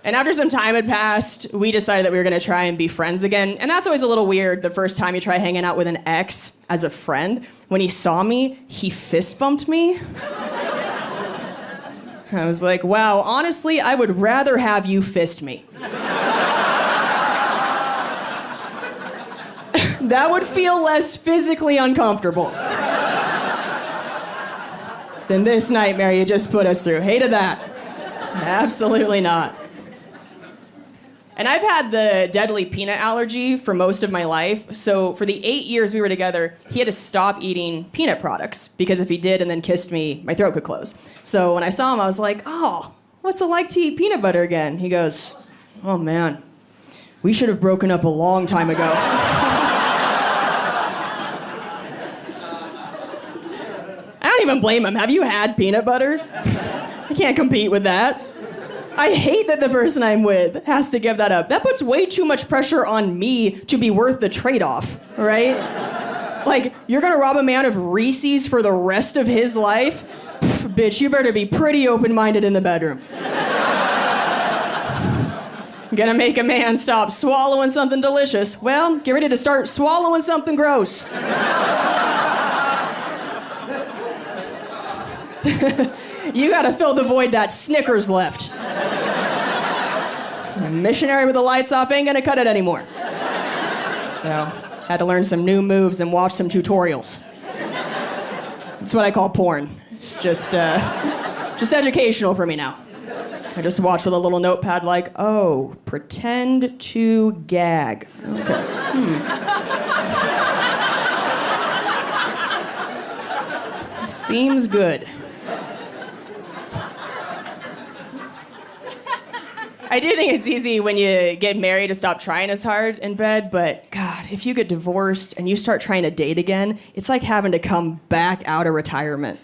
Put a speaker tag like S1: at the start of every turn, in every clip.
S1: And after some time had passed, we decided that we were going to try and be friends again. And that's always a little weird the first time you try hanging out with an ex as a friend. When he saw me, he fist bumped me. I was like, wow, honestly, I would rather have you fist me. That would feel less physically uncomfortable than this nightmare you just put us through. Hated that. Absolutely not. And I've had the deadly peanut allergy for most of my life, so for the 8 years we were together, he had to stop eating peanut products, because if he did and then kissed me, my throat could close. So when I saw him, I was like, oh, what's it like to eat peanut butter again? He goes, oh man, we should have broken up a long time ago. I don't even blame him. Have you had peanut butter? I can't compete with that. I hate that the person I'm with has to give that up. That puts way too much pressure on me to be worth the trade-off, right? Like, you're gonna rob a man of Reese's for the rest of his life? Pff, bitch, you better be pretty open-minded in the bedroom. Gonna make a man stop swallowing something delicious. Well, get ready to start swallowing something gross. You gotta fill the void that Snickers left. A missionary with the lights off ain't gonna cut it anymore. So, had to learn some new moves and watch some tutorials. That's what I call porn. It's just educational for me now. I just watch with a little notepad like, oh, pretend to gag. Okay. Seems good. I do think it's easy when you get married to stop trying as hard in bed, but God, if you get divorced and you start trying to date again, it's like having to come back out of retirement.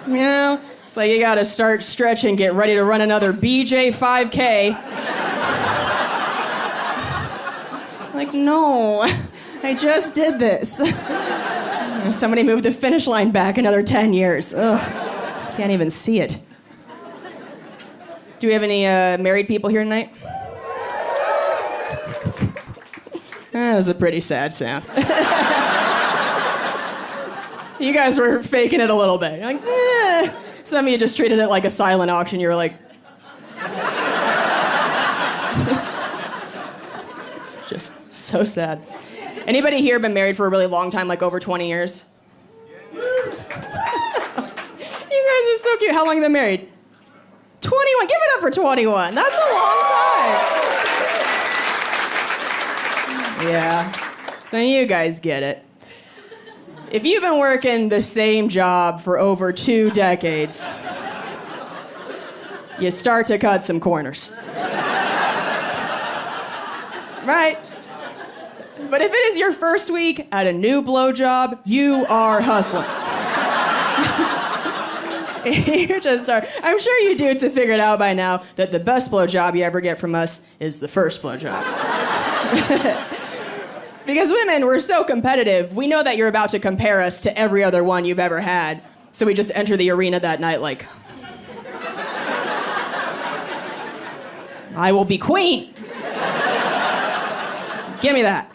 S1: You know? It's like you gotta start stretching, get ready to run another BJ 5K. Like, no, I just did this. Somebody moved the finish line back another 10 years. Ugh, can't even see it. Do we have any married people here tonight? That was a pretty sad sound. You guys were faking it a little bit. You're like, eh. Some of you just treated it like a silent auction. You were like... Just so sad. Anybody here been married for a really long time, like over 20 years? You guys are so cute. How long have you been married? 21. Give it up for 21. That's a long time. Yeah. So you guys get it. If you've been working the same job for over 2 decades, you start to cut some corners. Right? But if it is your first week at a new blowjob, you are hustling. You just are. I'm sure you dudes have figured out by now that the best blowjob you ever get from us is the first blowjob. Because women, we're so competitive, we know that you're about to compare us to every other one you've ever had. So we just enter the arena that night like, I will be queen. Give me that.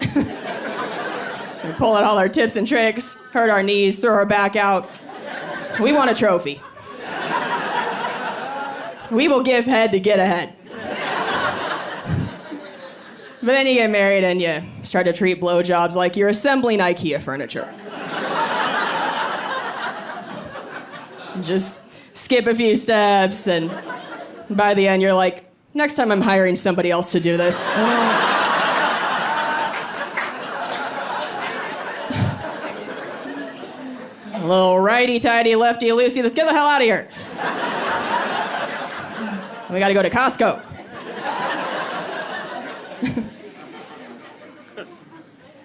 S1: We pull out all our tips and tricks, hurt our knees, throw our back out. We want a trophy. We will give head to get ahead. But then you get married and you start to treat blowjobs like you're assembling IKEA furniture. Just skip a few steps, and by the end you're like, next time I'm hiring somebody else to do this. A little righty-tighty, lefty-loosey, let's get the hell out of here. We gotta go to Costco.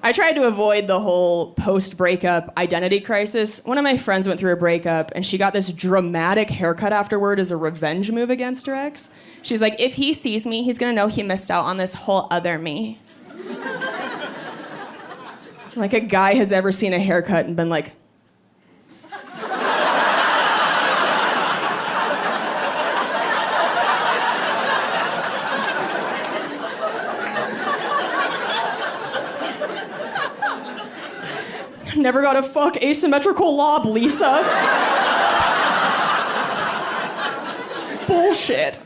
S1: I tried to avoid the whole post-breakup identity crisis. One of my friends went through a breakup, and she got this dramatic haircut afterward as a revenge move against her ex. She's like, if he sees me, he's gonna know he missed out on this whole other me. Like a guy has ever seen a haircut and been like, Never gotta fuck asymmetrical lob, Lisa. Bullshit.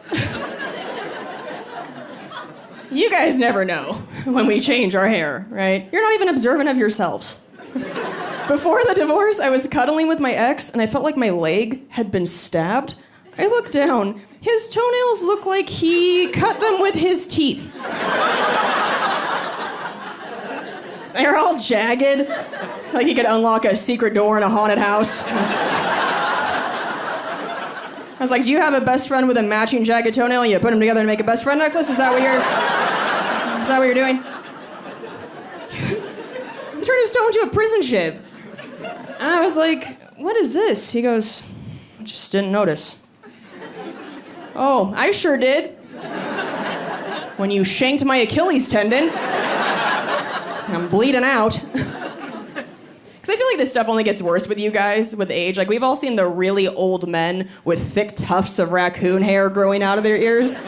S1: You guys never know when we change our hair, right? You're not even observant of yourselves. Before the divorce, I was cuddling with my ex, and I felt like my leg had been stabbed. I looked down. His toenails looked like he cut them with his teeth. They're all jagged, like he could unlock a secret door in a haunted house. I was like, do you have a best friend with a matching jagged toenail? You put them together to make a best friend necklace? Is that what you're doing? He turned his toe into a prison shiv. And I was like, what is this? He goes, I just didn't notice. Oh, I sure did. When you shanked my Achilles tendon. I'm bleeding out. Because I feel like this stuff only gets worse with you guys with age. Like, we've all seen the really old men with thick tufts of raccoon hair growing out of their ears.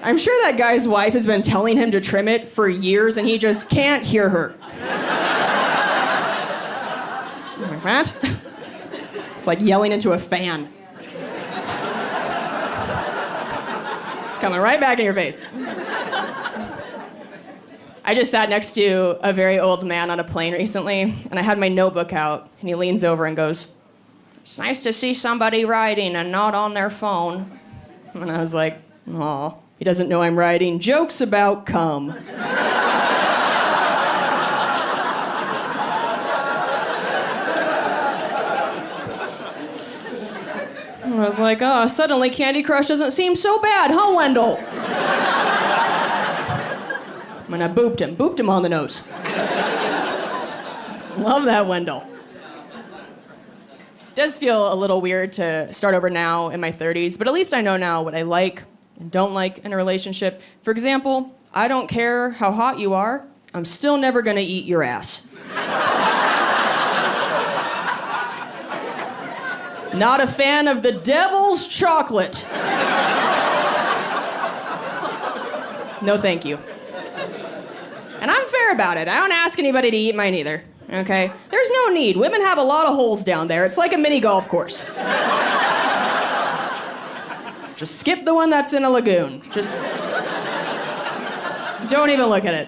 S1: I'm sure that guy's wife has been telling him to trim it for years, and he just can't hear her. What? It's like yelling into a fan. It's coming right back in your face. I just sat next to a very old man on a plane recently, and I had my notebook out, and he leans over and goes, it's nice to see somebody writing and not on their phone. And I was like, aw, he doesn't know I'm writing jokes about cum. And I was like, oh, suddenly Candy Crush doesn't seem so bad, huh, Wendell? And I booped him on the nose. Love that, Wendell. It does feel a little weird to start over now in my 30s, but at least I know now what I like and don't like in a relationship. For example, I don't care how hot you are, I'm still never gonna eat your ass. Not a fan of the devil's chocolate. No, thank you. And I'm fair about it. I don't ask anybody to eat mine either, okay? There's no need. Women have a lot of holes down there. It's like a mini golf course. Just skip the one that's in a lagoon. Just don't even look at it.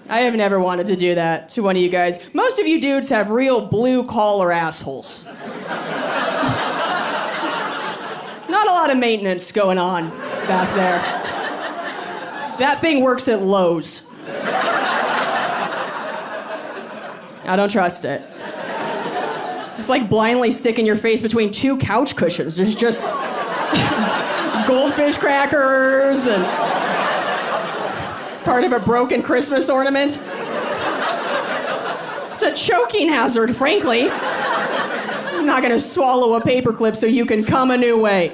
S1: I have never wanted to do that to one of you guys. Most of you dudes have real blue-collar assholes. Not a lot of maintenance going on back there. That thing works at Lowe's. I don't trust it. It's like blindly sticking your face between two couch cushions. There's just goldfish crackers and part of a broken Christmas ornament. It's a choking hazard, frankly. I'm not gonna swallow a paperclip so you can come a new way.